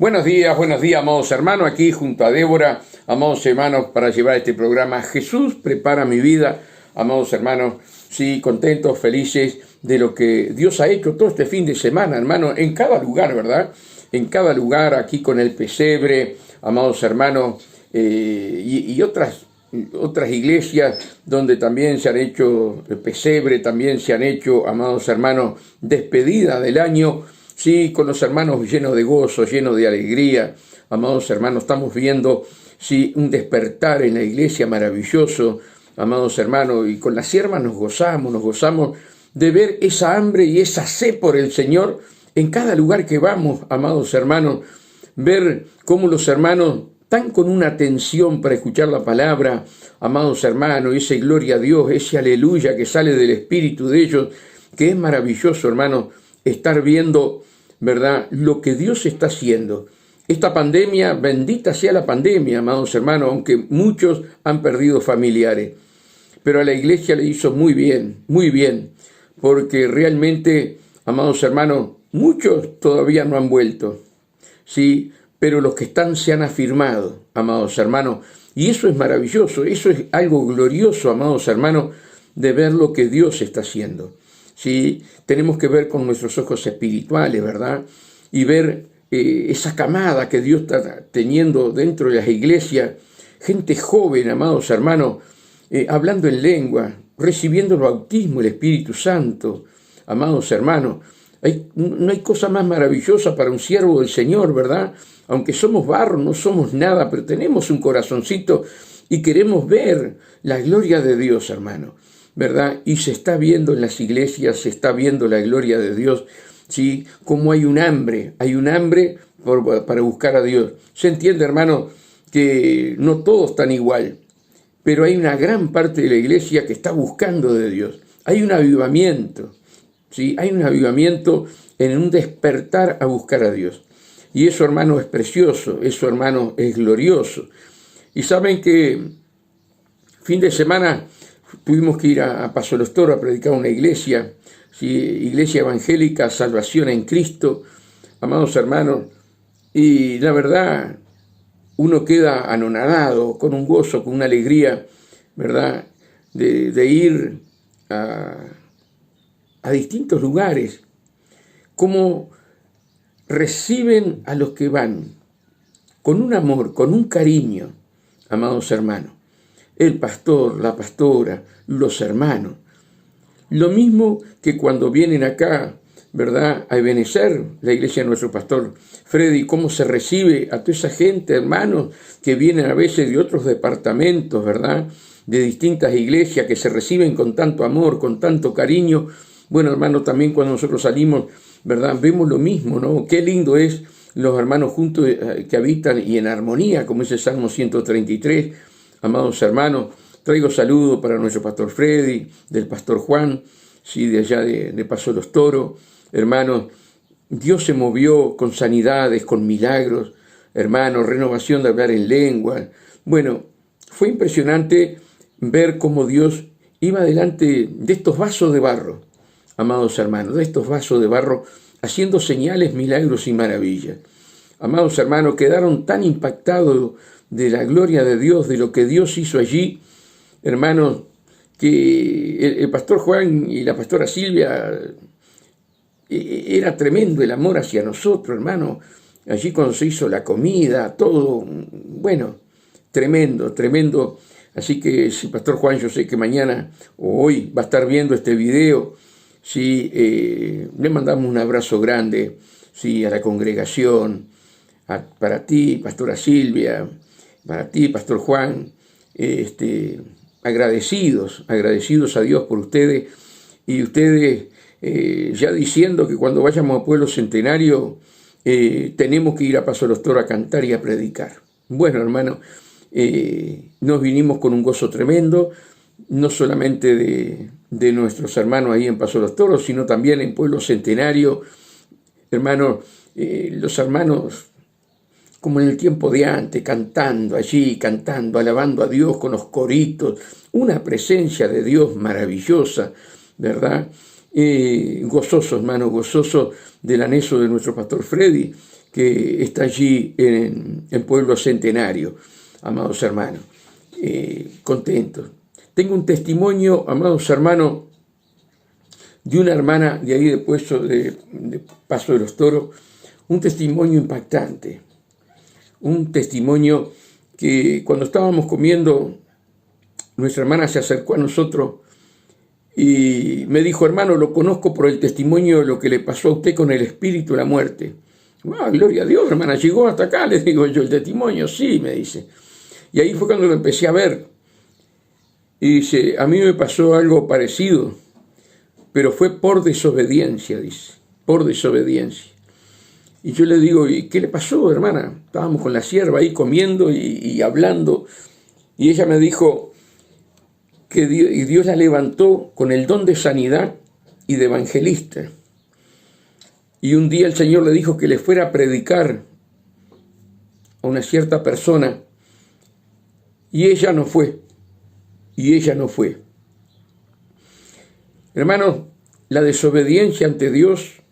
Buenos días, amados hermanos, aquí junto a Débora, amados hermanos, para llevar este programa Jesús prepara mi vida, amados hermanos, sí, contentos, felices de lo que Dios ha hecho todo este fin de semana, hermanos, en cada lugar, ¿verdad? En cada lugar, aquí con el pesebre, amados hermanos, y otras iglesias donde también se han hecho pesebre, también se han hecho, amados hermanos, despedida del año. Sí, con los hermanos llenos de gozo, llenos de alegría. Amados hermanos, estamos viendo un despertar en la iglesia maravilloso, amados hermanos, y con las siervas nos gozamos de ver esa hambre y esa sed por el Señor en cada lugar que vamos, amados hermanos, ver cómo los hermanos están con una atención para escuchar la palabra, amados hermanos, ese gloria a Dios, ese aleluya que sale del espíritu de ellos, que es maravilloso, hermanos, estar viendo, ¿verdad?, lo que Dios está haciendo. Esta pandemia, bendita sea la pandemia, amados hermanos, aunque muchos han perdido familiares. Pero a la iglesia le hizo muy bien, porque realmente, amados hermanos, muchos todavía no han vuelto, ¿sí? Pero los que están se han afirmado, amados hermanos, y eso es maravilloso, eso es algo glorioso, amados hermanos, de ver lo que Dios está haciendo. Sí, tenemos que ver con nuestros ojos espirituales, ¿verdad? Y ver esa camada que Dios está teniendo dentro de las iglesias, gente joven, amados hermanos, hablando en lengua, recibiendo el bautismo, el Espíritu Santo, amados hermanos. No hay cosa más maravillosa para un siervo del Señor, ¿verdad? Aunque somos barro, no somos nada, pero tenemos un corazoncito y queremos ver la gloria de Dios, hermano, ¿verdad? Y se está viendo en las iglesias, se está viendo la gloria de Dios, ¿sí? Como hay un hambre para buscar a Dios. Se entiende, hermano, que no todos están igual, pero hay una gran parte de la iglesia que está buscando de Dios. Hay un avivamiento, ¿sí? Hay un avivamiento en un despertar a buscar a Dios. Y eso, hermano, es precioso, eso, hermano, es glorioso. Y saben que fin de semana tuvimos que ir a Paso de los Toros a predicar una iglesia, ¿sí? Iglesia evangélica, salvación en Cristo, amados hermanos, y la verdad, uno queda anonadado, con un gozo, con una alegría, ¿verdad?, de ir a distintos lugares, cómo reciben a los que van, con un amor, con un cariño, amados hermanos. El pastor, la pastora, los hermanos. Lo mismo que cuando vienen acá, ¿verdad?, a Ebenecer, la iglesia de nuestro pastor Freddy, cómo se recibe a toda esa gente, hermanos, que vienen a veces de otros departamentos, ¿verdad?, de distintas iglesias, que se reciben con tanto amor, con tanto cariño. Bueno, hermanos, también cuando nosotros salimos, ¿verdad?, vemos lo mismo, ¿no? Qué lindo es los hermanos juntos que habitan y en armonía, como dice el Salmo 133, amados hermanos. Traigo saludos para nuestro pastor Freddy, del pastor Juan, sí, de allá de Paso de los Toros. Hermanos, Dios se movió con sanidades, con milagros, hermanos, renovación de hablar en lengua. Bueno, fue impresionante ver cómo Dios iba delante de estos vasos de barro, amados hermanos, de estos vasos de barro, haciendo señales, milagros y maravillas. Amados hermanos, quedaron tan impactados de la gloria de Dios, de lo que Dios hizo allí, hermanos, que el pastor Juan y la pastora Silvia, era tremendo el amor hacia nosotros, hermanos. Allí cuando se hizo la comida, todo, bueno, tremendo. Así que si pastor Juan, yo sé que mañana o hoy va a estar viendo este video, sí, le mandamos un abrazo grande, sí, a la congregación, para ti, pastora Silvia, para ti, pastor Juan, agradecidos a Dios por ustedes, y ustedes ya diciendo que cuando vayamos a Pueblo Centenario tenemos que ir a Paso de los Toros a cantar y a predicar. Bueno, hermano, nos vinimos con un gozo tremendo, no solamente de nuestros hermanos ahí en Paso de los Toros, sino también en Pueblo Centenario, hermano, los hermanos como en el tiempo de antes, cantando allí, alabando a Dios con los coritos, una presencia de Dios maravillosa, ¿verdad? Gozoso, hermano, gozoso del anheso de nuestro pastor Freddy, que está allí en Pueblo Centenario, amados hermanos, contentos. Tengo un testimonio, amados hermanos, de una hermana de ahí de Paso de los Toros, un testimonio impactante, un testimonio que cuando estábamos comiendo, nuestra hermana se acercó a nosotros y me dijo: hermano, lo conozco por el testimonio de lo que le pasó a usted con el espíritu de la muerte. Gloria a Dios, hermana, llegó hasta acá, le digo yo, el testimonio, sí, me dice. Y ahí fue cuando lo empecé a ver. Y dice: a mí me pasó algo parecido, pero fue por desobediencia, dice, por desobediencia. Y yo le digo: ¿y qué le pasó, hermana? Estábamos con la sierva ahí comiendo y hablando, y ella me dijo que Dios la levantó con el don de sanidad y de evangelista. Y un día el Señor le dijo que le fuera a predicar a una cierta persona, y ella no fue. Hermanos, la desobediencia ante Dios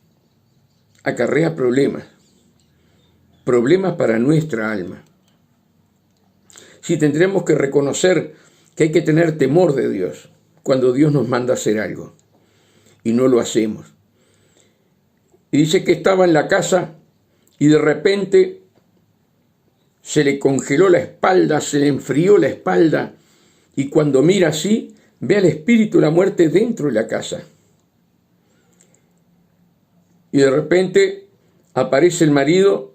acarrea problemas para nuestra alma. Sí, tendremos que reconocer que hay que tener temor de Dios cuando Dios nos manda a hacer algo y no lo hacemos. Y dice que estaba en la casa y de repente se le congeló la espalda, se le enfrió la espalda, y cuando mira así, ve al espíritu de la muerte dentro de la casa. Y de repente aparece el marido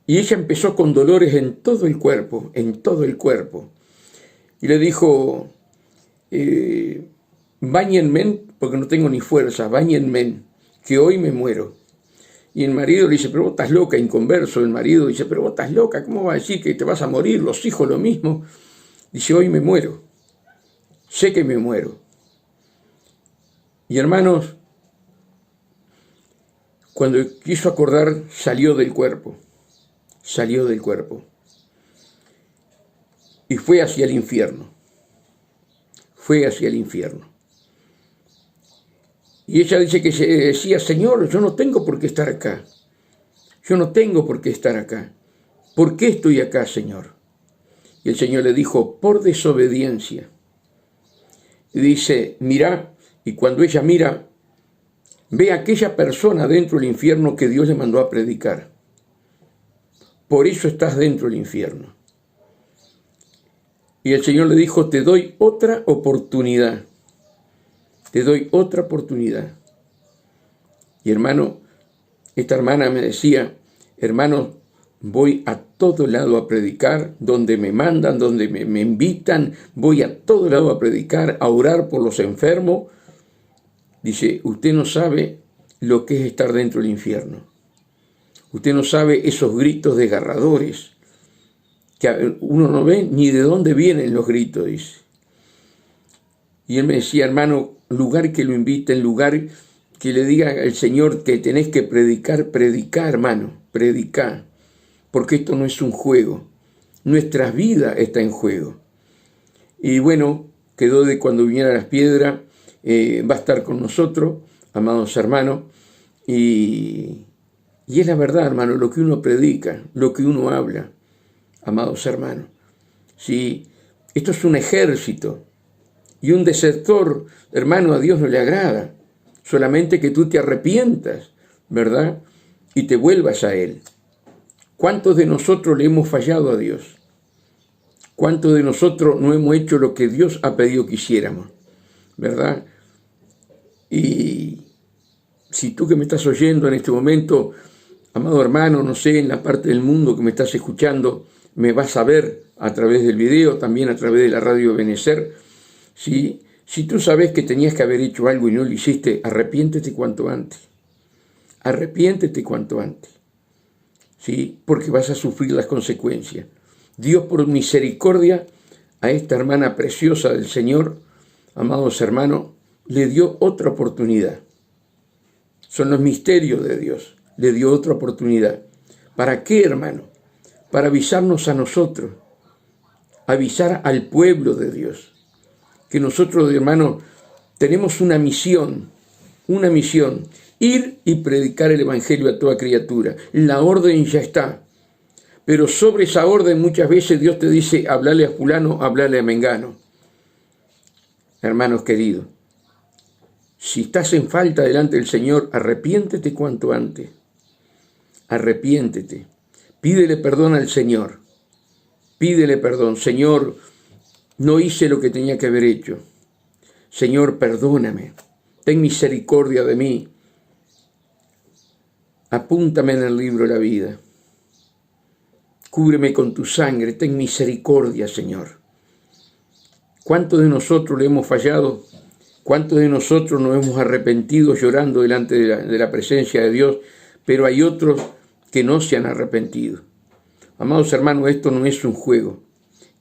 y ella empezó con dolores en todo el cuerpo. Y le dijo: báñenme, porque no tengo ni fuerza, báñenme, que hoy me muero. Y el marido le dice: pero vos estás loca, inconverso. El marido dice: pero vos estás loca, ¿cómo vas a decir que te vas a morir? Los hijos lo mismo. Dice: hoy me muero, sé que me muero. Y hermanos, cuando quiso acordar, salió del cuerpo. Y fue hacia el infierno. Y ella dice que se decía: Señor, yo no tengo por qué estar acá. ¿Por qué estoy acá, Señor? Y el Señor le dijo: por desobediencia. Y dice: mira, y cuando ella mira, ve a aquella persona dentro del infierno que Dios le mandó a predicar. Por eso estás dentro del infierno. Y el Señor le dijo: te doy otra oportunidad. Y hermano, esta hermana me decía: hermano, voy a todo lado a predicar, donde me mandan, donde me invitan, voy a todo lado a predicar, a orar por los enfermos. Dice: usted no sabe lo que es estar dentro del infierno. Usted no sabe esos gritos desgarradores, que uno no ve ni de dónde vienen los gritos, dice. Y él me decía: hermano, lugar que lo inviten, lugar que le diga al Señor que tenés que predicar, hermano, predicar. Porque esto no es un juego. Nuestra vida está en juego. Y bueno, quedó de cuando viniera las piedras, va a estar con nosotros, amados hermanos. Y es la verdad, hermano, lo que uno predica, lo que uno habla, amados hermanos. Sí, esto es un ejército. Y un desertor, hermano, a Dios no le agrada. Solamente que tú te arrepientas, ¿verdad? Y te vuelvas a Él. ¿Cuántos de nosotros le hemos fallado a Dios? ¿Cuántos de nosotros no hemos hecho lo que Dios ha pedido que hiciéramos? ¿Verdad? Y si tú que me estás oyendo en este momento, amado hermano, no sé, en la parte del mundo que me estás escuchando, me vas a ver a través del video, también a través de la radio Benecer. Si tú sabes que tenías que haber hecho algo y no lo hiciste, arrepiéntete cuanto antes. ¿Sí? Porque vas a sufrir las consecuencias. Dios, por misericordia, a esta hermana preciosa del Señor, amados hermanos, le dio otra oportunidad. Son los misterios de Dios. Le dio otra oportunidad. ¿Para qué, hermano? Para avisarnos a nosotros, avisar al pueblo de Dios, que nosotros, hermano, tenemos una misión, Ir y predicar el Evangelio a toda criatura. La orden ya está. Pero sobre esa orden muchas veces Dios te dice, hablale a fulano, hablale a mengano. Hermanos queridos, si estás en falta delante del Señor, arrepiéntete cuanto antes. Arrepiéntete. Pídele perdón al Señor. Pídele perdón. Señor, no hice lo que tenía que haber hecho. Señor, perdóname. Ten misericordia de mí. Apúntame en el libro de la vida. Cúbreme con tu sangre. Ten misericordia, Señor. ¿Cuántos de nosotros le hemos fallado? ¿Cuántos de nosotros nos hemos arrepentido llorando delante de la presencia de Dios? Pero hay otros que no se han arrepentido. Amados hermanos, esto no es un juego.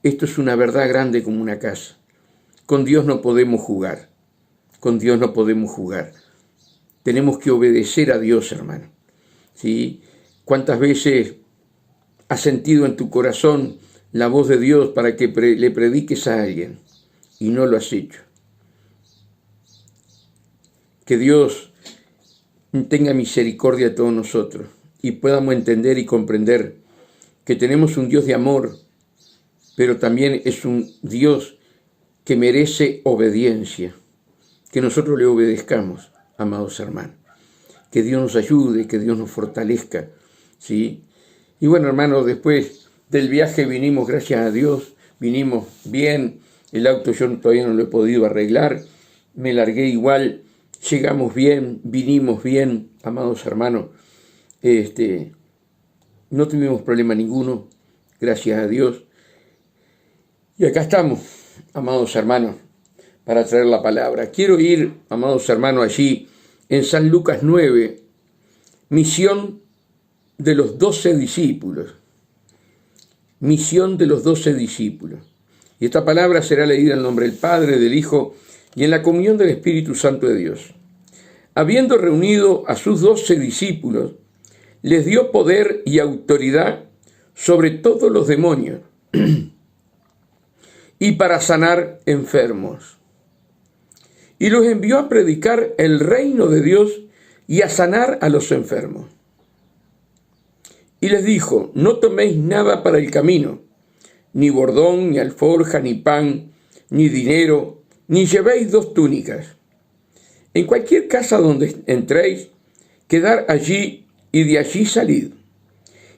Esto es una verdad grande como una casa. Con Dios no podemos jugar. Con Dios no podemos jugar. Tenemos que obedecer a Dios, hermano. ¿Sí? ¿Cuántas veces has sentido en tu corazón la voz de Dios para que le prediques a alguien y no lo has hecho? Que Dios tenga misericordia de todos nosotros y podamos entender y comprender que tenemos un Dios de amor, pero también es un Dios que merece obediencia, que nosotros le obedezcamos, amados hermanos. Que Dios nos ayude, que Dios nos fortalezca, ¿sí? Y bueno, hermanos, después del viaje vinimos, gracias a Dios, vinimos bien. El auto yo todavía no lo he podido arreglar, me largué igual, llegamos bien, vinimos bien, amados hermanos. No tuvimos problema ninguno, gracias a Dios. Y acá estamos, amados hermanos, para traer la palabra. Quiero ir, amados hermanos, allí en San Lucas 9, misión de los 12 discípulos. Misión de los 12 discípulos. Y esta palabra será leída en nombre del Padre, del Hijo y en la comunión del Espíritu Santo de Dios. Habiendo reunido a sus 12 discípulos, les dio poder y autoridad sobre todos los demonios y para sanar enfermos. Y los envió a predicar el reino de Dios y a sanar a los enfermos. Y les dijo, no toméis nada para el camino, ni bordón, ni alforja, ni pan, ni dinero, ni llevéis 2 túnicas. En cualquier casa donde entréis, quedad allí y de allí salid.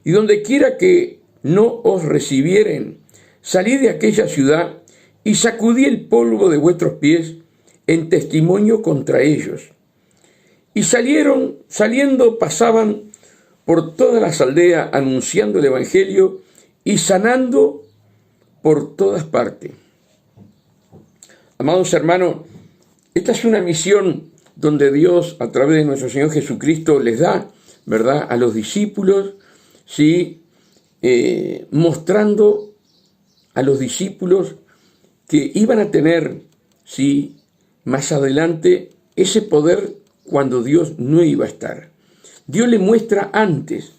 Y donde quiera que no os recibieren, salid de aquella ciudad y sacudí el polvo de vuestros pies en testimonio contra ellos. Y saliendo pasaban por todas las aldeas anunciando el Evangelio y sanando por todas partes. Amados hermanos, esta es una misión donde Dios, a través de nuestro Señor Jesucristo, les da, ¿verdad?, a los discípulos, ¿sí?, mostrando a los discípulos que iban a tener, ¿sí?, más adelante ese poder cuando Dios no iba a estar. Dios le muestra antes,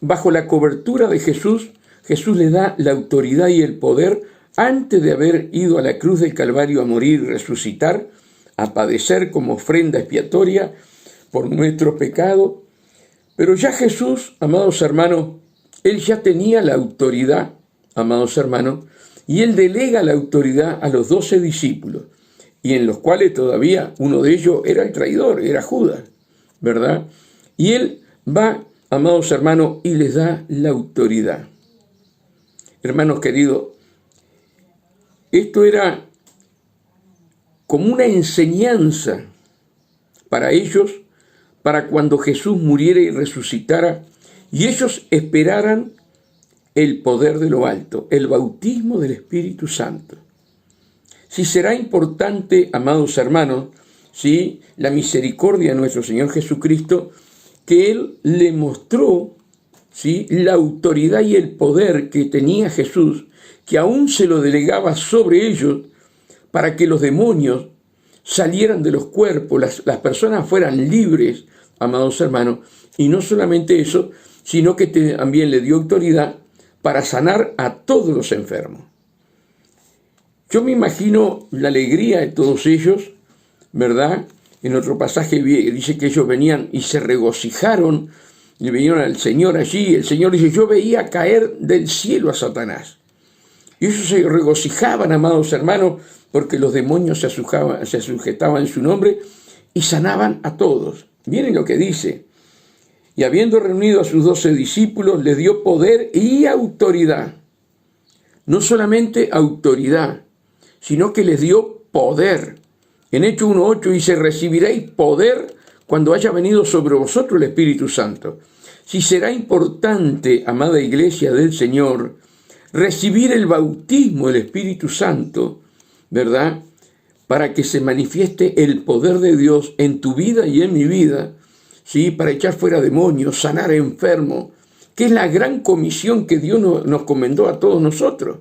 bajo la cobertura de Jesús, Jesús le da la autoridad y el poder antes de haber ido a la cruz del Calvario a morir y resucitar, a padecer como ofrenda expiatoria por nuestro pecado. Pero ya Jesús, amados hermanos, Él ya tenía la autoridad, amados hermanos, y Él delega la autoridad a los 12 discípulos, y en los cuales todavía uno de ellos era el traidor, era Judas, ¿verdad? Y Él va, amados hermanos, y les da la autoridad. Hermanos queridos, esto era como una enseñanza para ellos, para cuando Jesús muriera y resucitara, y ellos esperaran el poder de lo alto, el bautismo del Espíritu Santo. Si será importante, amados hermanos, ¿sí?, la misericordia de nuestro Señor Jesucristo, que Él le mostró, ¿sí?, la autoridad y el poder que tenía Jesús, que aún se lo delegaba sobre ellos para que los demonios salieran de los cuerpos, las personas fueran libres, amados hermanos, y no solamente eso, sino que también le dio autoridad para sanar a todos los enfermos. Yo me imagino la alegría de todos ellos, ¿verdad?, En otro pasaje dice que ellos venían y se regocijaron, y vinieron al Señor allí. El Señor dice, yo veía caer del cielo a Satanás. Y ellos se regocijaban, amados hermanos, porque los demonios se sujetaban en su nombre y sanaban a todos. Miren lo que dice. Y habiendo reunido a sus 12 discípulos, les dio poder y autoridad. No solamente autoridad, sino que les dio poder. En Hechos 1:8 dice, recibiréis poder cuando haya venido sobre vosotros el Espíritu Santo. Si será importante, amada iglesia del Señor, recibir el bautismo del Espíritu Santo, ¿verdad? Para que se manifieste el poder de Dios en tu vida y en mi vida, ¿sí? Para echar fuera demonios, sanar enfermos, que es la gran comisión que Dios nos comendó a todos nosotros,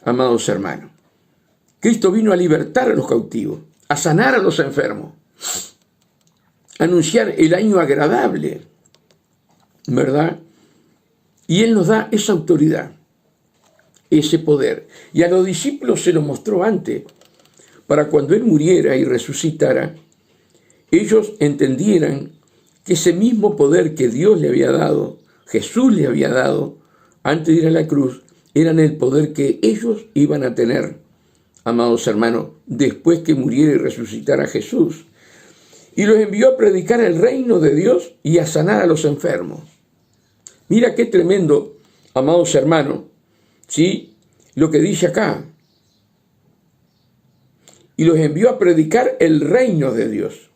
amados hermanos. Cristo vino a libertar a los cautivos, a sanar a los enfermos, a anunciar el año agradable, ¿verdad? Y Él nos da esa autoridad, ese poder. Y a los discípulos se lo mostró antes, para cuando Él muriera y resucitara, ellos entendieran que ese mismo poder que Dios le había dado, Jesús le había dado, antes de ir a la cruz, eran el poder que ellos iban a tener, amados hermanos, después que muriera y resucitara Jesús. Y los envió a predicar el reino de Dios y a sanar a los enfermos. Mira qué tremendo, amados hermanos, ¿sí? Lo que dice acá. Y los envió a predicar el reino de Dios.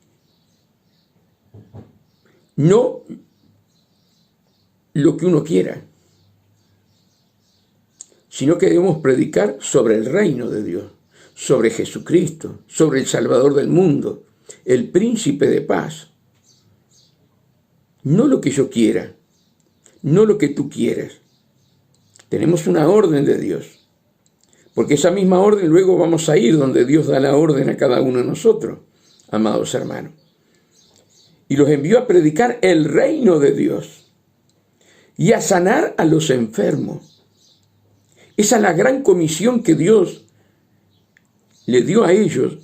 No lo que uno quiera, sino que debemos predicar sobre el reino de Dios, sobre Jesucristo, sobre el Salvador del mundo, el príncipe de paz. No lo que yo quiera, no lo que tú quieres. Tenemos una orden de Dios, porque esa misma orden luego vamos a ir donde Dios da la orden a cada uno de nosotros, amados hermanos. Y los envió a predicar el reino de Dios y a sanar a los enfermos. Esa es la gran comisión que Dios le dio a ellos,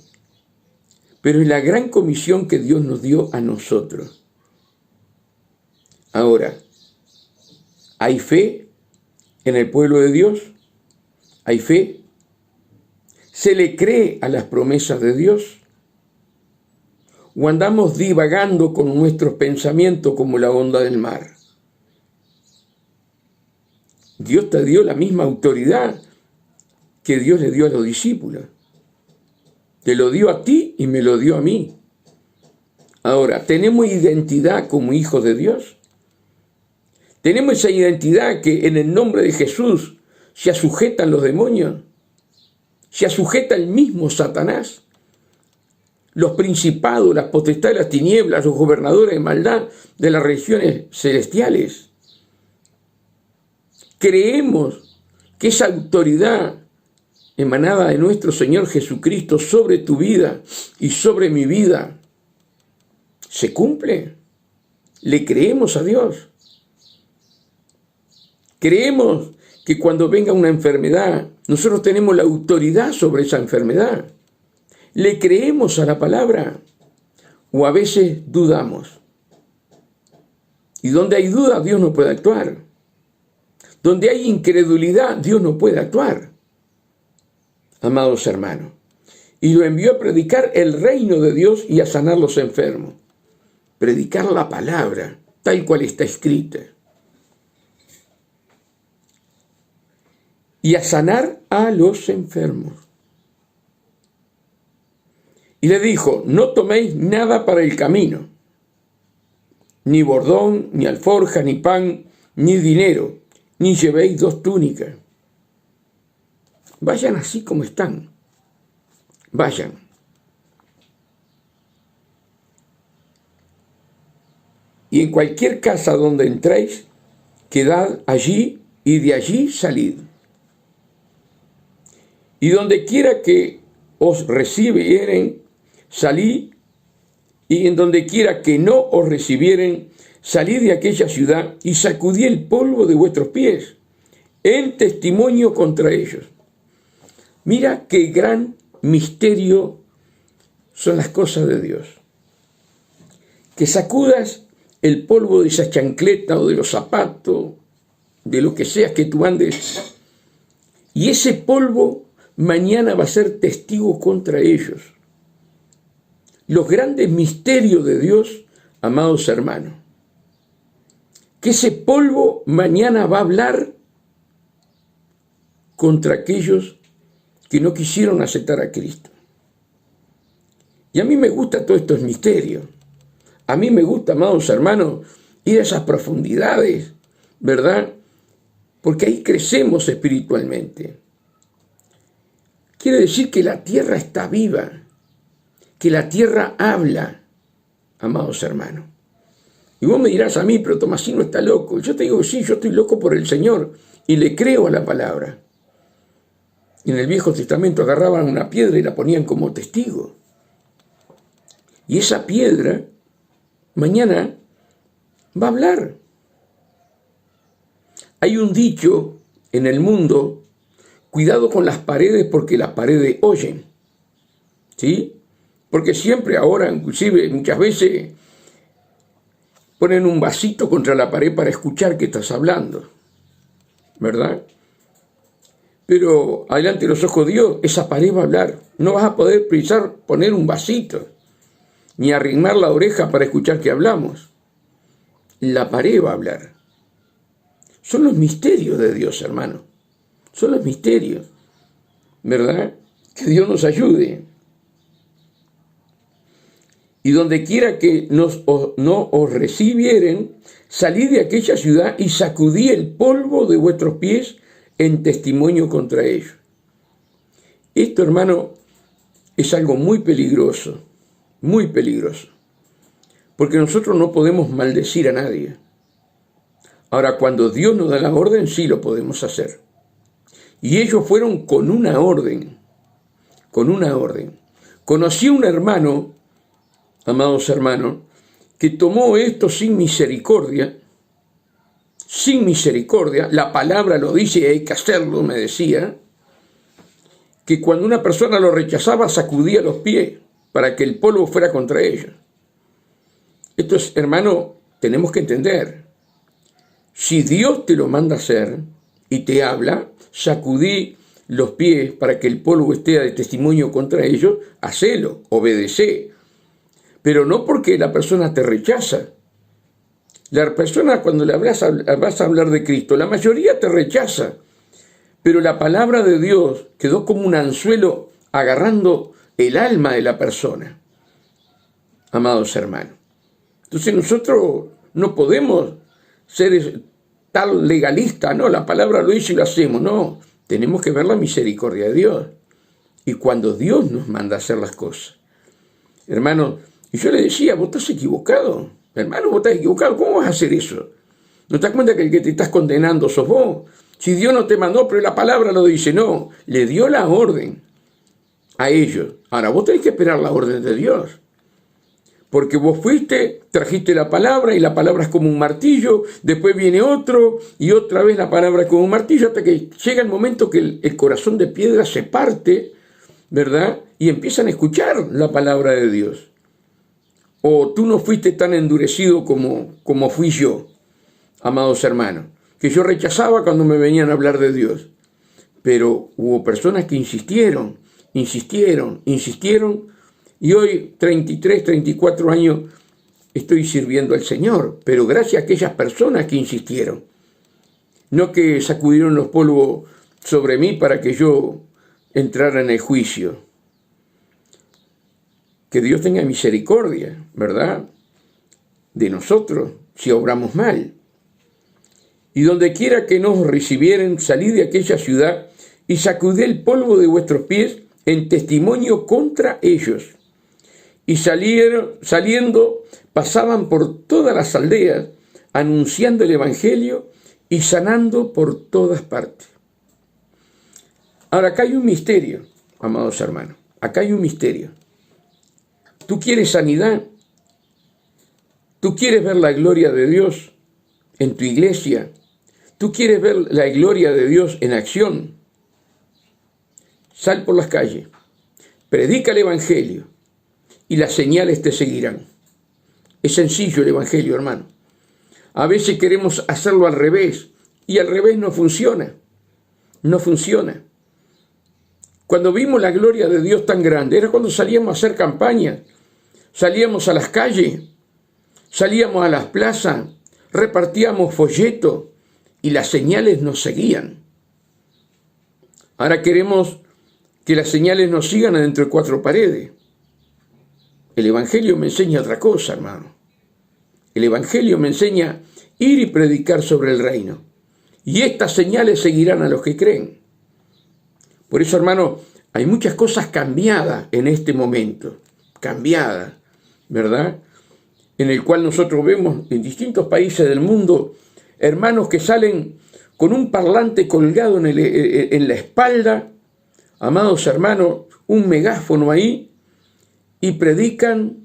pero es la gran comisión que Dios nos dio a nosotros. Ahora, ¿hay fe en el pueblo de Dios? ¿Hay fe? ¿Se le cree a las promesas de Dios? ¿O andamos divagando con nuestros pensamientos como la onda del mar? Dios te dio la misma autoridad que Dios le dio a los discípulos. Te lo dio a ti y me lo dio a mí. Ahora, ¿tenemos identidad como hijos de Dios? ¿Tenemos esa identidad que en el nombre de Jesús se sujetan los demonios? ¿Se sujeta el mismo Satanás? Los principados, las potestades de las tinieblas, los gobernadores de maldad de las regiones celestiales. Creemos que esa autoridad emanada de nuestro Señor Jesucristo sobre tu vida y sobre mi vida se cumple. ¿Le creemos a Dios? Creemos que cuando venga una enfermedad, nosotros tenemos la autoridad sobre esa enfermedad. ¿Le creemos a la palabra? ¿O a veces dudamos? Y donde hay duda, Dios no puede actuar. Donde hay incredulidad, Dios no puede actuar. Amados hermanos, y lo envió a predicar el reino de Dios y a sanar los enfermos. Predicar la palabra, tal cual está escrita. Y a sanar a los enfermos. Y le dijo, no toméis nada para el camino, ni bordón, ni alforja, ni pan, ni dinero, ni llevéis 2 túnicas. Vayan así como están. Vayan. Y en cualquier casa donde entréis, quedad allí y de allí salid. Y donde quiera que os recibieren, salid, y en donde quiera que no os recibieren, salid de aquella ciudad y sacudí el polvo de vuestros pies, en testimonio contra ellos. Mira qué gran misterio son las cosas de Dios. que sacudas el polvo de esa chancleta o de los zapatos, de lo que sea que tú andes, y ese polvo mañana va a ser testigo contra ellos. Los grandes misterios de Dios, amados hermanos, que ese polvo mañana va a hablar contra aquellos que no quisieron aceptar a Cristo. Y a mí me gusta todos estos misterios. A mí me gusta, amados hermanos, ir a esas profundidades, ¿verdad? Porque ahí crecemos espiritualmente. Quiere decir que la tierra está viva, que la tierra habla, amados hermanos. Y vos me dirás a mí, pero Tomasino está loco. Yo te digo, sí, yo estoy loco por el Señor y le creo a la palabra. En el Viejo Testamento agarraban una piedra y la ponían como testigo. Y esa piedra mañana va a hablar. Hay un dicho en el mundo: cuidado con las paredes porque las paredes oyen. ¿Sí? Porque siempre ahora, inclusive muchas veces, ponen un vasito contra la pared para escuchar que estás hablando. ¿Verdad? Pero adelante de los ojos de Dios, esa pared va a hablar. No vas a poder precisar poner un vasito, ni arrimar la oreja para escuchar que hablamos. La pared va a hablar. Son los misterios de Dios, hermano. Son los misterios. ¿Verdad? Que Dios nos ayude. Y donde quiera que no os recibieren, salid de aquella ciudad y sacudí el polvo de vuestros pies en testimonio contra ellos. Esto, hermano, es algo muy peligroso, porque nosotros no podemos maldecir a nadie. Ahora, cuando Dios nos da la orden, sí lo podemos hacer. Y ellos fueron con una orden. Conocí a un hermano, amados hermanos, que tomó esto sin misericordia, la palabra lo dice y hay que hacerlo, me decía, que cuando una persona lo rechazaba, sacudía los pies para que el polvo fuera contra ellos. Esto es, hermano, tenemos que entender. Si Dios te lo manda hacer y te habla, sacudí los pies para que el polvo esté de testimonio contra ellos, hacelo, obedece. Pero no porque la persona te rechaza. La persona, cuando le vas a hablar de Cristo, la mayoría te rechaza. Pero la palabra de Dios quedó como un anzuelo agarrando el alma de la persona. Amados hermanos. Entonces nosotros no podemos ser tal legalista, no, la palabra lo dice y lo hacemos, no. Tenemos que ver la misericordia de Dios. Y cuando Dios nos manda a hacer las cosas. Hermano, y yo le decía, vos estás equivocado. Hermano, vos estás equivocado. ¿Cómo vas a hacer eso? ¿No te das cuenta que el que te estás condenando sos vos? Si Dios no te mandó, pero la palabra lo dice, no. Le dio la orden a ellos. Ahora, vos tenés que esperar la orden de Dios. Porque vos fuiste, trajiste la palabra y la palabra es como un martillo. Después viene otro y otra vez la palabra es como un martillo hasta que llega el momento que el corazón de piedra se parte, ¿verdad? Y empiezan a escuchar la palabra de Dios. O tú no fuiste tan endurecido como fui yo, amados hermanos, que yo rechazaba cuando me venían a hablar de Dios. Pero hubo personas que insistieron, y hoy, 33, 34 años, estoy sirviendo al Señor, pero gracias a aquellas personas que insistieron, no que sacudieron los polvos sobre mí para que yo entrara en el juicio. Que Dios tenga misericordia, ¿verdad?, de nosotros, si obramos mal. Y donde quiera que nos recibieren, salid de aquella ciudad y sacudid el polvo de vuestros pies en testimonio contra ellos. Y saliendo, pasaban por todas las aldeas, anunciando el Evangelio y sanando por todas partes. Ahora, acá hay un misterio, amados hermanos, acá hay un misterio. ¿Tú quieres sanidad? ¿Tú quieres ver la gloria de Dios en tu iglesia? ¿Tú quieres ver la gloria de Dios en acción? Sal por las calles, predica el Evangelio y las señales te seguirán. Es sencillo el Evangelio, hermano. A veces queremos hacerlo al revés y al revés no funciona. No funciona. Cuando vimos la gloria de Dios tan grande, era cuando salíamos a hacer campaña, salíamos a las calles, salíamos a las plazas, repartíamos folletos y las señales nos seguían. Ahora queremos que las señales nos sigan adentro de cuatro paredes. El Evangelio me enseña otra cosa, hermano. El Evangelio me enseña ir y predicar sobre el reino. Y estas señales seguirán a los que creen. Por eso, hermano, hay muchas cosas cambiadas en este momento. Cambiadas, ¿verdad? En el cual nosotros vemos en distintos países del mundo hermanos que salen con un parlante colgado en la espalda, amados hermanos, un megáfono ahí, y predican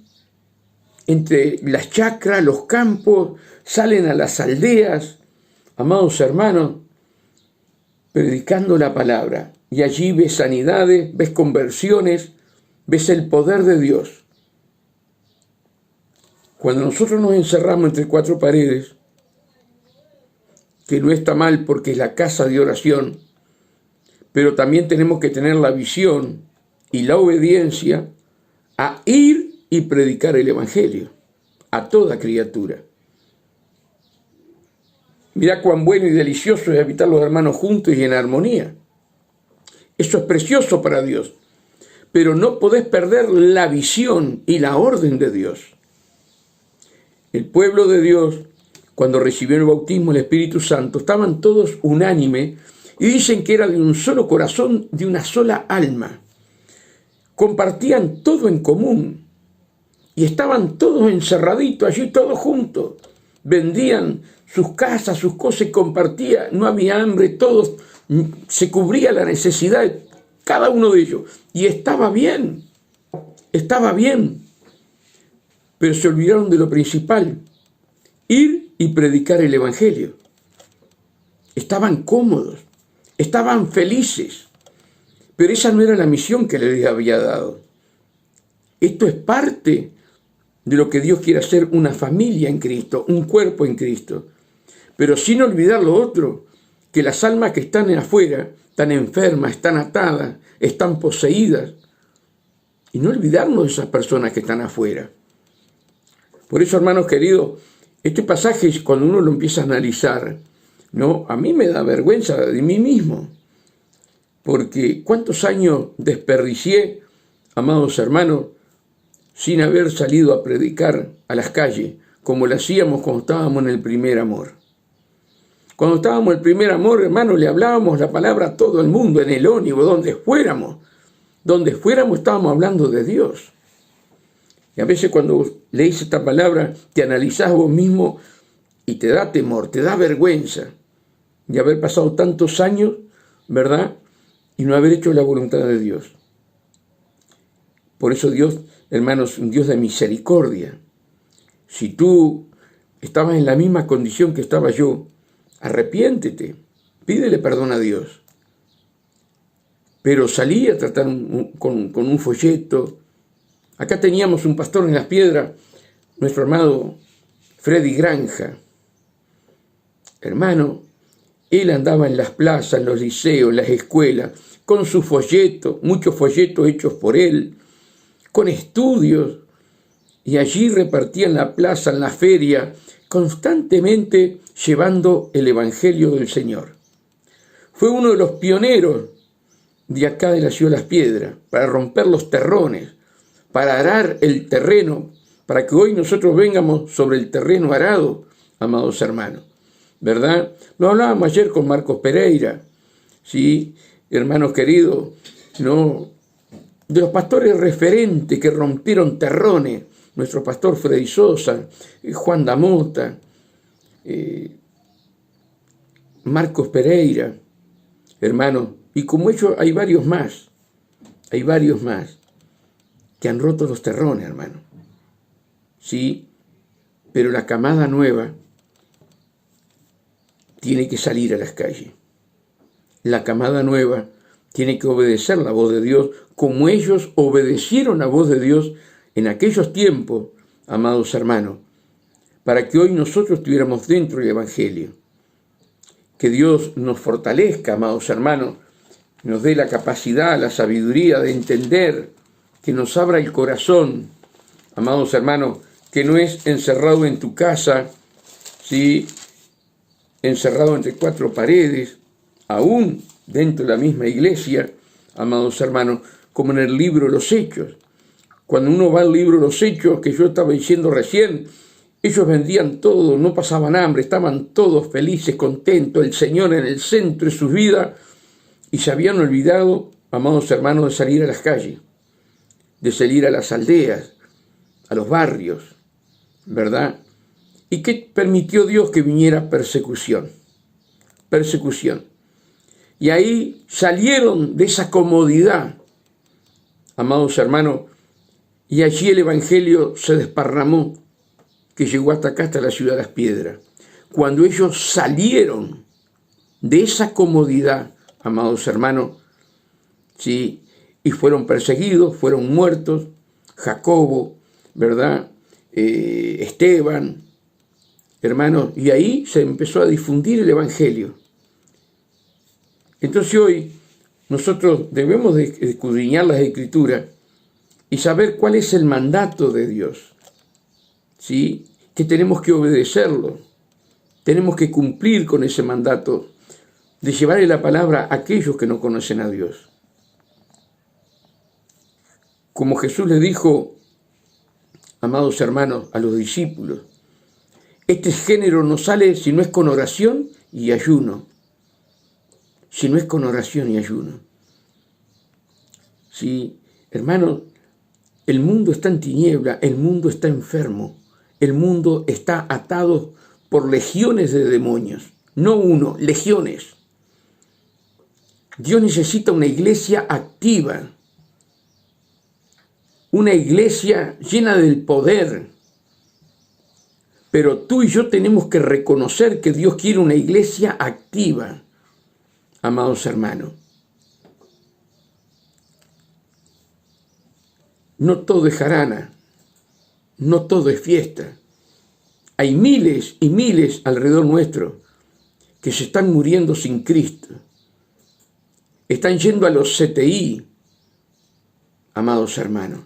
entre las chacras, los campos, salen a las aldeas, amados hermanos, predicando la palabra. Y allí ves sanidades, ves conversiones, ves el poder de Dios. Cuando nosotros nos encerramos entre cuatro paredes, que no está mal porque es la casa de oración, pero también tenemos que tener la visión y la obediencia a ir y predicar el Evangelio a toda criatura. Mirá cuán bueno y delicioso es habitar los hermanos juntos y en armonía. Eso es precioso para Dios, pero no podés perder la visión y la orden de Dios. El pueblo de Dios, cuando recibió el bautismo del Espíritu Santo, estaban todos unánimes y dicen que era de un solo corazón, de una sola alma. Compartían todo en común y estaban todos encerraditos allí, todos juntos. Vendían sus casas, sus cosas y compartían, no había hambre, todos se cubría la necesidad de cada uno de ellos. Y estaba bien, pero se olvidaron de lo principal, ir y predicar el Evangelio. Estaban cómodos, estaban felices, pero esa no era la misión que les había dado. Esto es parte de lo que Dios quiere hacer, una familia en Cristo, un cuerpo en Cristo, pero sin olvidar lo otro, que las almas que están afuera están enfermas, están atadas, están poseídas, y no olvidarnos de esas personas que están afuera. Por eso, hermanos queridos, este pasaje, cuando uno lo empieza a analizar, ¿no? A mí me da vergüenza de mí mismo, porque cuántos años desperdicié, amados hermanos, sin haber salido a predicar a las calles, como lo hacíamos cuando estábamos en el primer amor. Cuando estábamos en el primer amor, hermanos, le hablábamos la palabra a todo el mundo, en el ónibus, donde fuéramos estábamos hablando de Dios. Y a veces cuando lees esta palabra, te analizás vos mismo y te da temor, te da vergüenza de haber pasado tantos años, ¿verdad? Y no haber hecho la voluntad de Dios. Por eso Dios, hermanos, es un Dios de misericordia. Si tú estabas en la misma condición que estaba yo, arrepiéntete, pídele perdón a Dios. Pero salí a tratar con un folleto. Acá teníamos un pastor en Las Piedras, nuestro hermano Freddy Granja. Hermano, él andaba en las plazas, en los liceos, en las escuelas, con sus folletos, muchos folletos hechos por él, con estudios, y allí repartía en la plaza, en la feria, constantemente llevando el Evangelio del Señor. Fue uno de los pioneros de acá de la ciudad de Las Piedras, para romper los terrones, para arar el terreno, para que hoy nosotros vengamos sobre el terreno arado, amados hermanos, ¿verdad? Lo hablábamos ayer con Marcos Pereira, ¿sí? Hermanos queridos, ¿no? De los pastores referentes que rompieron terrones, nuestro pastor Freddy Sosa, Juan Damota, Marcos Pereira, hermanos, y como ellos hay varios más que han roto los terrones, hermano. Sí, pero la camada nueva tiene que salir a las calles. La camada nueva tiene que obedecer la voz de Dios, como ellos obedecieron la voz de Dios en aquellos tiempos, amados hermanos, para que hoy nosotros estuviéramos dentro del Evangelio. Que Dios nos fortalezca, amados hermanos, nos dé la capacidad, la sabiduría de entender, que nos abra el corazón, amados hermanos, que no es encerrado en tu casa, ¿sí? Encerrado entre cuatro paredes, aún dentro de la misma iglesia, amados hermanos, como en el libro de los Hechos. Cuando uno va al libro de los Hechos, que yo estaba diciendo recién, ellos vendían todo, no pasaban hambre, estaban todos felices, contentos, el Señor en el centro de sus vidas, y se habían olvidado, amados hermanos, de salir a las calles, de salir a las aldeas, a los barrios, ¿verdad? ¿Y qué permitió Dios? Que viniera persecución. Persecución. Y ahí salieron de esa comodidad, amados hermanos, y allí el Evangelio se desparramó, que llegó hasta acá, hasta la ciudad de las piedras. Cuando ellos salieron de esa comodidad, amados hermanos, ¿sí? Y fueron perseguidos, fueron muertos, Jacobo, ¿verdad? Esteban, hermanos, y ahí se empezó a difundir el Evangelio. Entonces hoy nosotros debemos de escudriñar las Escrituras y saber cuál es el mandato de Dios, ¿sí? Que tenemos que obedecerlo, tenemos que cumplir con ese mandato de llevarle la palabra a aquellos que no conocen a Dios. Como Jesús le dijo, amados hermanos, a los discípulos, este género no sale si no es con oración y ayuno. Si no es con oración y ayuno. Sí, hermanos, el mundo está en tiniebla, el mundo está enfermo, el mundo está atado por legiones de demonios, no uno, legiones. Dios necesita una iglesia activa, una iglesia llena del poder. Pero tú y yo tenemos que reconocer que Dios quiere una iglesia activa, amados hermanos. No todo es jarana, no todo es fiesta. Hay miles y miles alrededor nuestro que se están muriendo sin Cristo. Están yendo a los CTI, amados hermanos.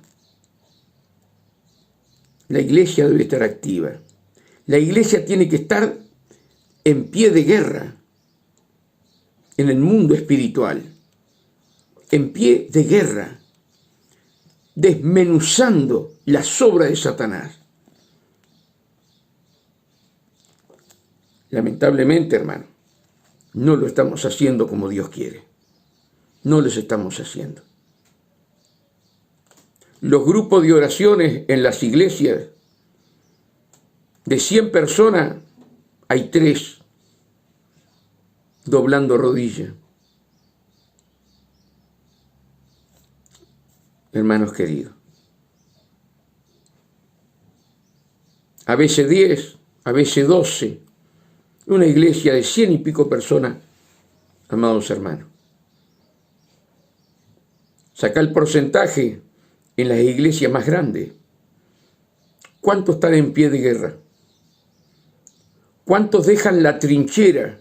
La iglesia debe estar activa. La iglesia tiene que estar en pie de guerra en el mundo espiritual, en pie de guerra, desmenuzando las obras de Satanás. Lamentablemente, hermano, no lo estamos haciendo como Dios quiere. No los estamos haciendo. Los grupos de oraciones en las iglesias, de 100 personas, hay 3 doblando rodillas. Hermanos queridos, a veces 10, a veces 12, una iglesia de 100 y pico personas, amados hermanos. Saca el porcentaje en las iglesias más grandes. ¿Cuántos están en pie de guerra? ¿Cuántos dejan la trinchera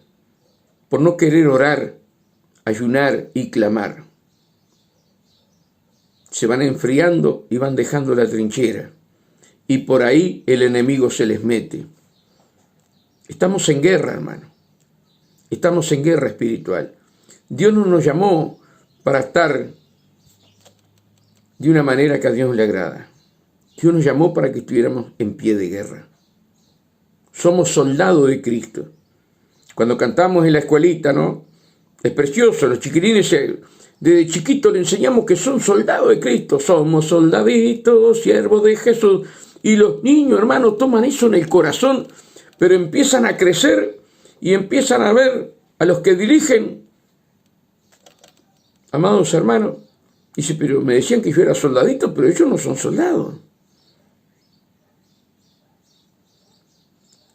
por no querer orar, ayunar y clamar? Se van enfriando y van dejando la trinchera. Y por ahí el enemigo se les mete. Estamos en guerra, hermano. Estamos en guerra espiritual. Dios no nos llamó para estar de una manera que a Dios le agrada. Dios nos llamó para que estuviéramos en pie de guerra. Somos soldados de Cristo. Cuando cantamos en la escuelita, ¿no? Es precioso, los chiquilines desde chiquitos le enseñamos que son soldados de Cristo. Somos soldaditos, siervos de Jesús. Y los niños, hermanos, toman eso en el corazón, pero empiezan a crecer y empiezan a ver a los que dirigen. Amados hermanos, dice, pero me decían que yo era soldadito, pero ellos no son soldados.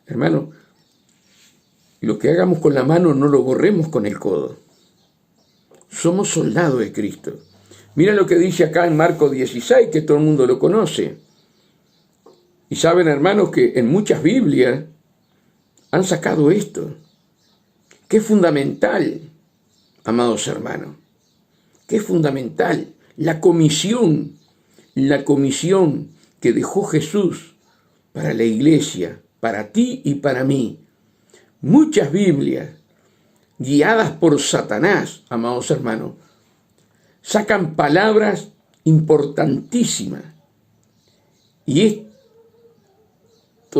Hermano, lo que hagamos con la mano no lo borremos con el codo. Somos soldados de Cristo. Mira lo que dice acá en Marcos 16, que todo el mundo lo conoce. Y saben, hermanos, que en muchas Biblias han sacado esto, que es fundamental, amados hermanos, que es fundamental la comisión que dejó Jesús para la iglesia, para ti y para mí. Muchas Biblias, guiadas por Satanás, amados hermanos, sacan palabras importantísimas. Y esto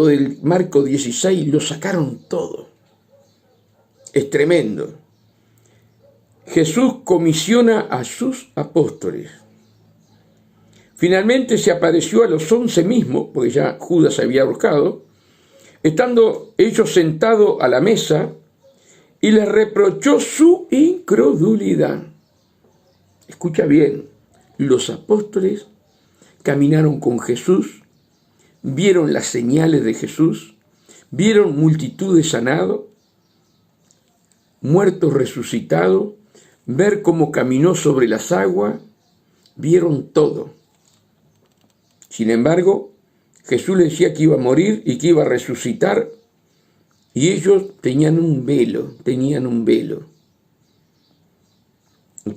del Marco 16 lo sacaron todo. Es tremendo. Jesús comisiona a sus apóstoles. Finalmente se apareció a los 11 mismos, porque ya Judas se había ahorcado, estando ellos sentados a la mesa, y les reprochó su incredulidad. Escucha bien, los apóstoles caminaron con Jesús, vieron las señales de Jesús, vieron multitudes sanados, muertos resucitados, ver cómo caminó sobre las aguas, vieron todo. Sin embargo, Jesús les decía que iba a morir y que iba a resucitar, y ellos tenían un velo.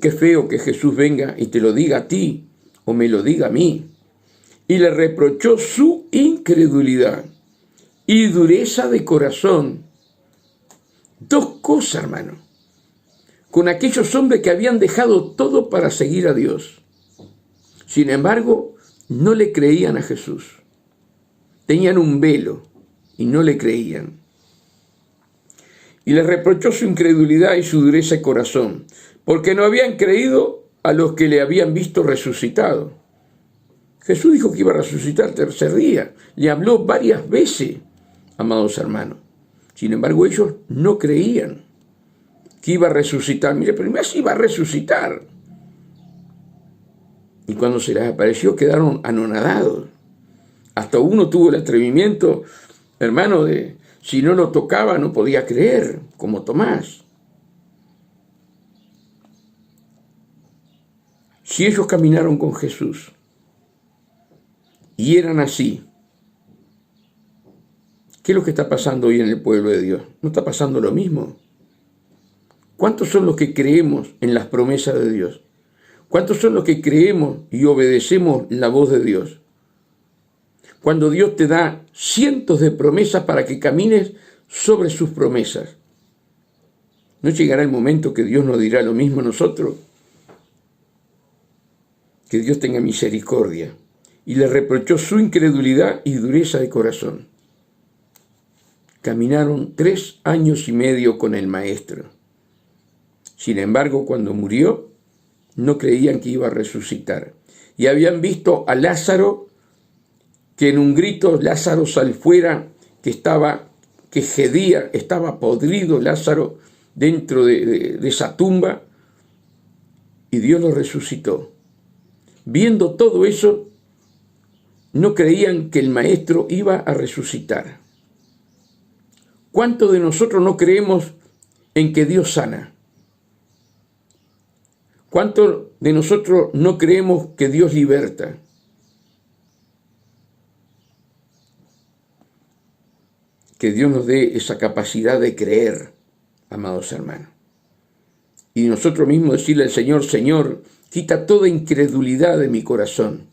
Qué feo que Jesús venga y te lo diga a ti, o me lo diga a mí. Y le reprochó su incredulidad y dureza de corazón. Dos cosas, hermano, con aquellos hombres que habían dejado todo para seguir a Dios. Sin embargo, no le creían a Jesús. Tenían un velo y no le creían. Y les reprochó su incredulidad y su dureza de corazón, porque no habían creído a los que le habían visto resucitado. Jesús dijo que iba a resucitar el tercer día. Le habló varias veces, amados hermanos. Sin embargo, ellos no creían que iba a resucitar. Mire, primero sí iba a resucitar. Y cuando se les apareció quedaron anonadados. Hasta uno tuvo el atrevimiento, hermano, de si no lo tocaba no podía creer, como Tomás. Si ellos caminaron con Jesús y eran así, ¿qué es lo que está pasando hoy en el pueblo de Dios? ¿No está pasando lo mismo? ¿Cuántos son los que creemos en las promesas de Dios? ¿Cuántos son los que creemos y obedecemos la voz de Dios? Cuando Dios te da cientos de promesas para que camines sobre sus promesas, ¿no llegará el momento que Dios nos dirá lo mismo a nosotros? Que Dios tenga misericordia. Y le reprochó su incredulidad y dureza de corazón. Caminaron 3 años y medio con el Maestro. Sin embargo, cuando murió, no creían que iba a resucitar. Y habían visto a Lázaro, que en un grito, Lázaro sal fuera, que gedía, estaba podrido Lázaro dentro de esa tumba, y Dios lo resucitó. Viendo todo eso, no creían que el Maestro iba a resucitar. ¿Cuántos de nosotros no creemos en que Dios sana? ¿Cuántos de nosotros no creemos que Dios liberta? Que Dios nos dé esa capacidad de creer, amados hermanos. Y nosotros mismos decirle al Señor, Señor, quita toda incredulidad de mi corazón,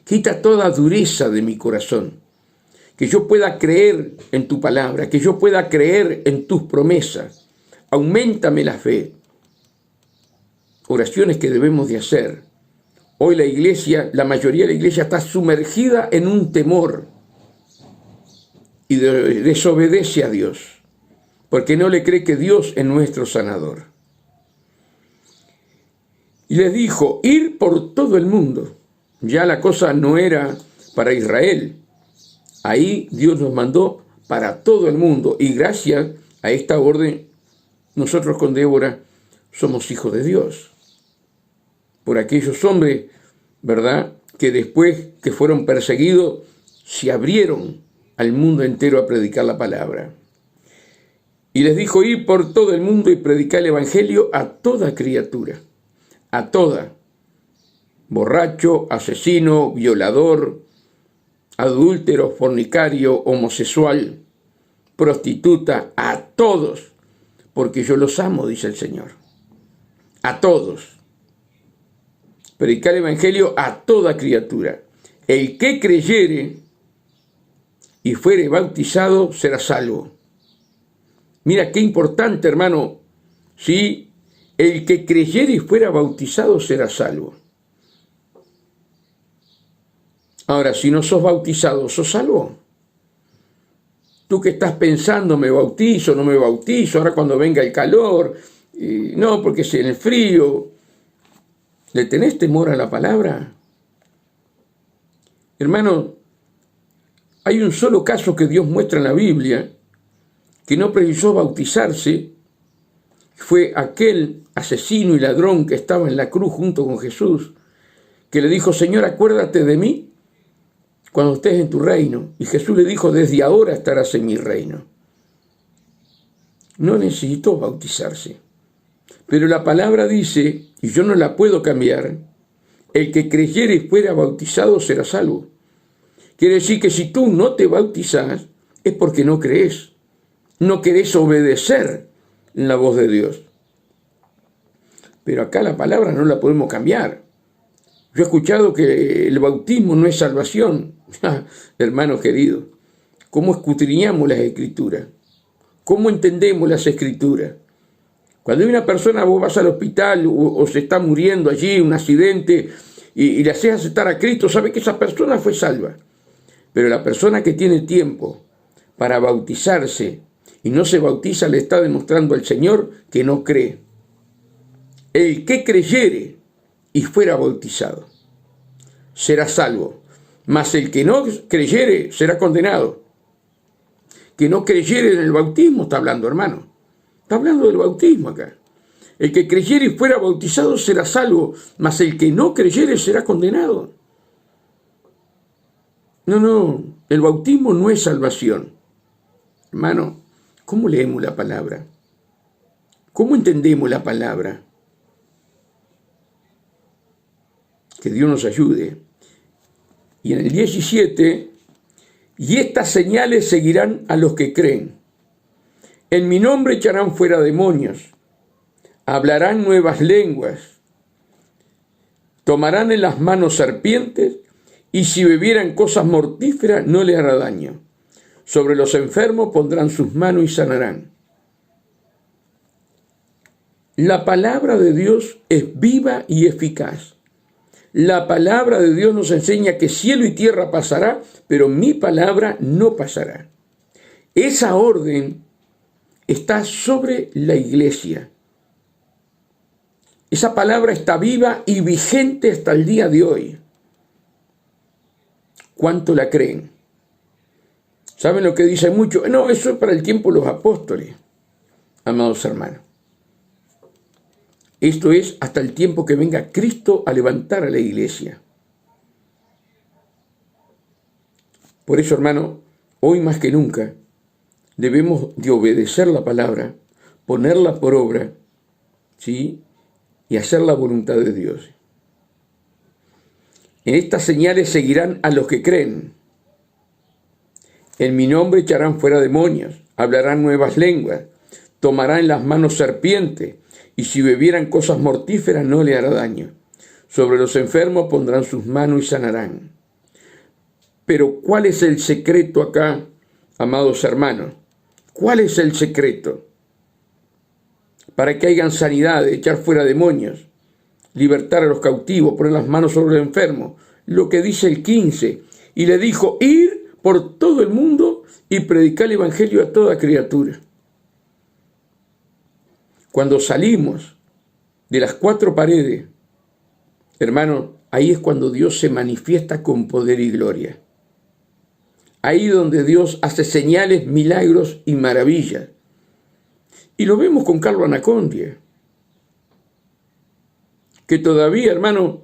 quita toda dureza de mi corazón, que yo pueda creer en tu palabra, que yo pueda creer en tus promesas. Auméntame la fe. Oraciones que debemos de hacer. Hoy la iglesia, la mayoría de la iglesia está sumergida en un temor y desobedece a Dios, porque no le cree que Dios es nuestro sanador. Y les dijo, ir por todo el mundo. Ya la cosa no era para Israel. Ahí Dios nos mandó para todo el mundo. Y gracias a esta orden, nosotros con Débora somos hijos de Dios. Por aquellos hombres, ¿verdad?, que después que fueron perseguidos, se abrieron al mundo entero a predicar la palabra. Y les dijo, ir por todo el mundo y predicar el evangelio a toda criatura. A toda. Borracho, asesino, violador, adúltero, fornicario, homosexual, prostituta, a todos, porque yo los amo, dice el Señor. A todos. Predicar el evangelio a toda criatura. El que creyere y fuere bautizado será salvo. Mira qué importante, hermano. Sí, el que creyere y fuera bautizado será salvo. Ahora, si no sos bautizado, ¿sos salvo? Tú que estás pensando, me bautizo, no me bautizo, ahora cuando venga el calor, no, porque es en el frío. ¿Le tenés temor a la palabra? Hermano, hay un solo caso que Dios muestra en la Biblia, que no precisó bautizarse, fue aquel asesino y ladrón que estaba en la cruz junto con Jesús, que le dijo, Señor, acuérdate de mí cuando estés en tu reino. Y Jesús le dijo, desde ahora estarás en mi reino. No necesitó bautizarse. Pero la palabra dice, y yo no la puedo cambiar, el que creyere y fuera bautizado será salvo. Quiere decir que si tú no te bautizás, es porque no crees. No querés obedecer la voz de Dios. Pero acá la palabra no la podemos cambiar. Yo he escuchado que el bautismo no es salvación. Hermano querido, ¿cómo escudriñamos las Escrituras? ¿Cómo entendemos las Escrituras? Cuando hay una persona, vos vas al hospital o se está muriendo allí, un accidente, y le haces aceptar a Cristo, sabe que esa persona fue salva. Pero la persona que tiene tiempo para bautizarse y no se bautiza, le está demostrando al Señor que no cree. El que creyere y fuera bautizado será salvo, mas el que no creyere será condenado. Que no creyere en el bautismo está hablando, hermano. Está hablando del bautismo acá. El que creyere y fuera bautizado será salvo, mas el que no creyere será condenado. No, el bautismo no es salvación. Hermano, ¿cómo leemos la palabra? ¿Cómo entendemos la palabra? Que Dios nos ayude. Y en el 17, y estas señales seguirán a los que creen. En mi nombre echarán fuera demonios, hablarán nuevas lenguas, tomarán en las manos serpientes, y si bebieran cosas mortíferas no le hará daño. Sobre los enfermos pondrán sus manos y sanarán. La palabra de Dios es viva y eficaz. La palabra de Dios nos enseña que cielo y tierra pasará, pero mi palabra no pasará. Esa orden está sobre la iglesia. Esa palabra está viva y vigente hasta el día de hoy. ¿Cuánto la creen? ¿Saben lo que dicen muchos? No, eso es para el tiempo de los apóstoles, amados hermanos. Esto es hasta el tiempo que venga Cristo a levantar a la iglesia. Por eso, hermano, hoy más que nunca debemos de obedecer la palabra, ponerla por obra, ¿sí? Y hacer la voluntad de Dios. En estas señales seguirán a los que creen. En mi nombre echarán fuera demonios, hablarán nuevas lenguas, tomarán en las manos serpientes, y si bebieran cosas mortíferas no le hará daño. Sobre los enfermos pondrán sus manos y sanarán. Pero ¿cuál es el secreto acá, amados hermanos? ¿Cuál es el secreto? Para que hayan sanidad, echar fuera demonios, libertar a los cautivos, poner las manos sobre los enfermos. Lo que dice el 15. Y le dijo, ir por todo el mundo y predicar el evangelio a toda criatura. Cuando salimos de las cuatro paredes, hermano, ahí es cuando Dios se manifiesta con poder y gloria. Ahí donde Dios hace señales, milagros y maravillas. Y lo vemos con Carlos Anacondia, que todavía, hermano,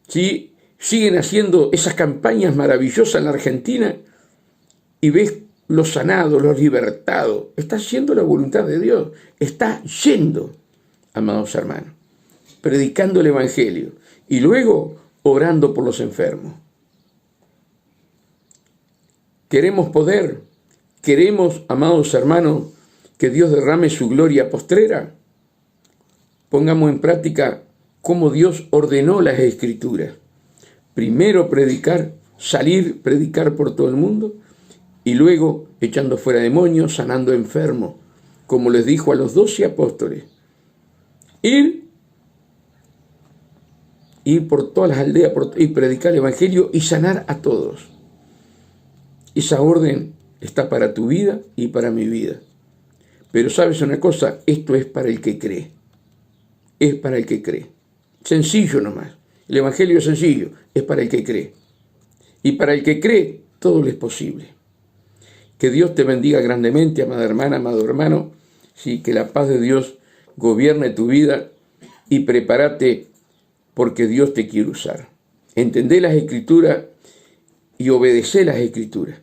¿sí? Siguen haciendo esas campañas maravillosas en la Argentina y ves los sanados, los libertados. Está haciendo la voluntad de Dios. Está yendo, amados hermanos, predicando el evangelio y luego orando por los enfermos. Queremos poder. Queremos, amados hermanos, que Dios derrame su gloria postrera. Pongamos en práctica cómo Dios ordenó las Escrituras. Primero predicar, predicar por todo el mundo, y luego echando fuera demonios, sanando enfermos, como les dijo a los 12 apóstoles. Ir por todas las aldeas y predicar el Evangelio y sanar a todos. Esa orden está para tu vida y para mi vida. Pero sabes una cosa, esto es para el que cree. Es para el que cree. Sencillo nomás. El Evangelio es sencillo, es para el que cree. Y para el que cree, todo le es posible. Que Dios te bendiga grandemente, amada hermana, amado hermano. Sí, que la paz de Dios gobierne tu vida y prepárate porque Dios te quiere usar. Entendé las Escrituras y obedecé las Escrituras.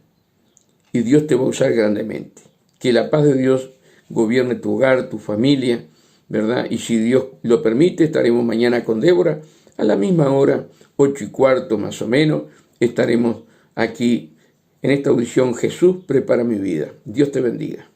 Y Dios te va a usar grandemente. Que la paz de Dios gobierne tu hogar, tu familia, ¿verdad? Y si Dios lo permite, estaremos mañana con Débora a la misma hora, 8:15 más o menos, estaremos aquí en esta audición Jesús prepara mi vida. Dios te bendiga.